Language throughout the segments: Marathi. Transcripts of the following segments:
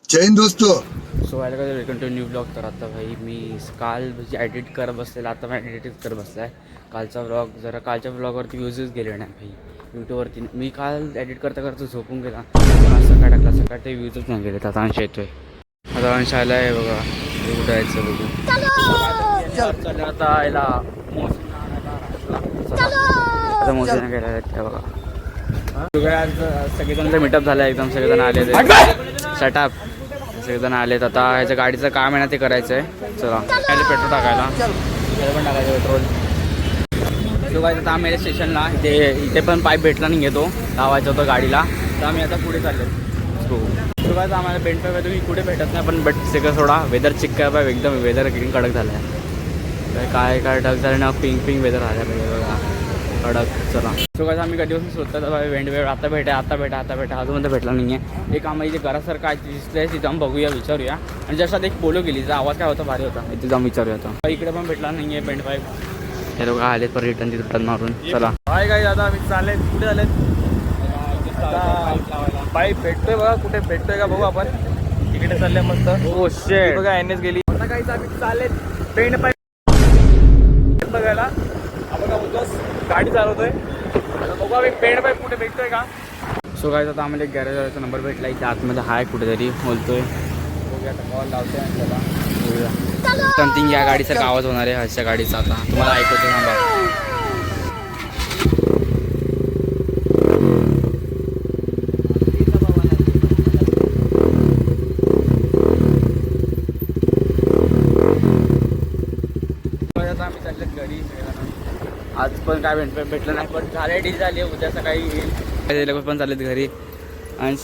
जय हिंद दोस्तों. सो आयला काय वेलकम टू न्यू ब्लॉग. तर आता भाई मी काल म्हणजे एडिट करत बसलेला, आता मी एडिट करत बसला आहे. कालचा व्लॉग जरा कालच्या व्लॉगवरती व्ह्यूजच गेले नाही भाई यूट्यूबवरती. मी काल एडिट करता करता झोपून गेला, आज सकाळ टाकला, सकाळ ते व्ह्यूजच नाही गेले. आता अंश येतोय, आता अंश आला आहे बघा. कुठं यायचं बघू. चला आता याला मोसीना गेला आहेत त्या बघा. आज सगळेजण मीटअप झालं एकदम, सगळेजण आले शटअप, सगळेजण आलेत. आता ह्याच्या गाडीचं काम आहे ना, ते करायचं आहे. चला पेट्रोल टाकायला, पण टाकायचं पेट्रोल. तो काय आता आम्ही स्टेशनला इथे पण पाईप भेटला नाही घेतो, लावायचं होतं गाडीला. तर आम्ही आता पुढे चाललो. तो काय आम्हाला बेंट पाईप तुम्ही कुठे भेटत नाही, पण बट सगळं थोडा वेदर चिक काय पाहिजे, एकदम वेदर एकदम कडक झालं आहे. काय कडक झालं ना, पिंक पिंक वेदर झालं पाहिजे बघा, कडक. चला सो काय आम्ही कधीपासून शोधतात वेंड वेळ, आता भेटा अजून भेटला नाही आहे. एक आम्हाला इथे घरासारखं काय दिसतंय, तिथं जाऊन बघूया, विचारूया. आणि जस्ट आता एक पोलो गेली, आवाज काय होता भारी होता, इथे जाऊन विचारूया. आता इकडे पण भेटला नाही आहे बेंड पाईप. हे लोक आलेत पर रिटर्न मारून. चला काय काय आता आम्ही चालले, कुठे चाललेत पाईप भेटतोय बघा, कुठे भेटतोय का बघू आपण. तिकडे चालले मस्त. ओ शेट बघा एनएस गेली. आता काहीच आम्ही चाललेत बेंड पाईप बघायला. आपण उगाच गाडी चालवतोय, बघू आम्ही बेंड पाईप कुठे भेटतोय का. सो काय आता आम्हाला एक गॅरेजचा नंबर भेटला, इथे आतमध्ये हाय कुठेतरी बोलतोय. बघूया आता कॉल लावतोय आणि त्याला बघूया. समथिंग या गाडीसारखा आवाज होणार आहे ह्याच्या गाडीचा, आता तुम्हाला ऐकवतो ना बघा. आम्ही चाललेत घरी. आज पण काय भेटलं नाही, पण झाले डील झाली. उद्या सकाळी येईल, लोक पण चाललेत घरी. आणि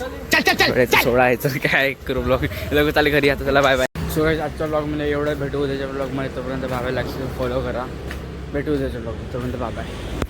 सोळा यायचं काय करू ब्लॉग, लोक चालले घरी. आता त्याला बाय बाय. सो आजच्या ब्लॉगमध्ये एवढं भेटू, उद्याच्या ब्लॉगमध्ये. तोपर्यंत बाय बाय. लक्ष फॉलो करा. भेटू उद्याच्या ब्लॉग, तोपर्यंत बाय बाय.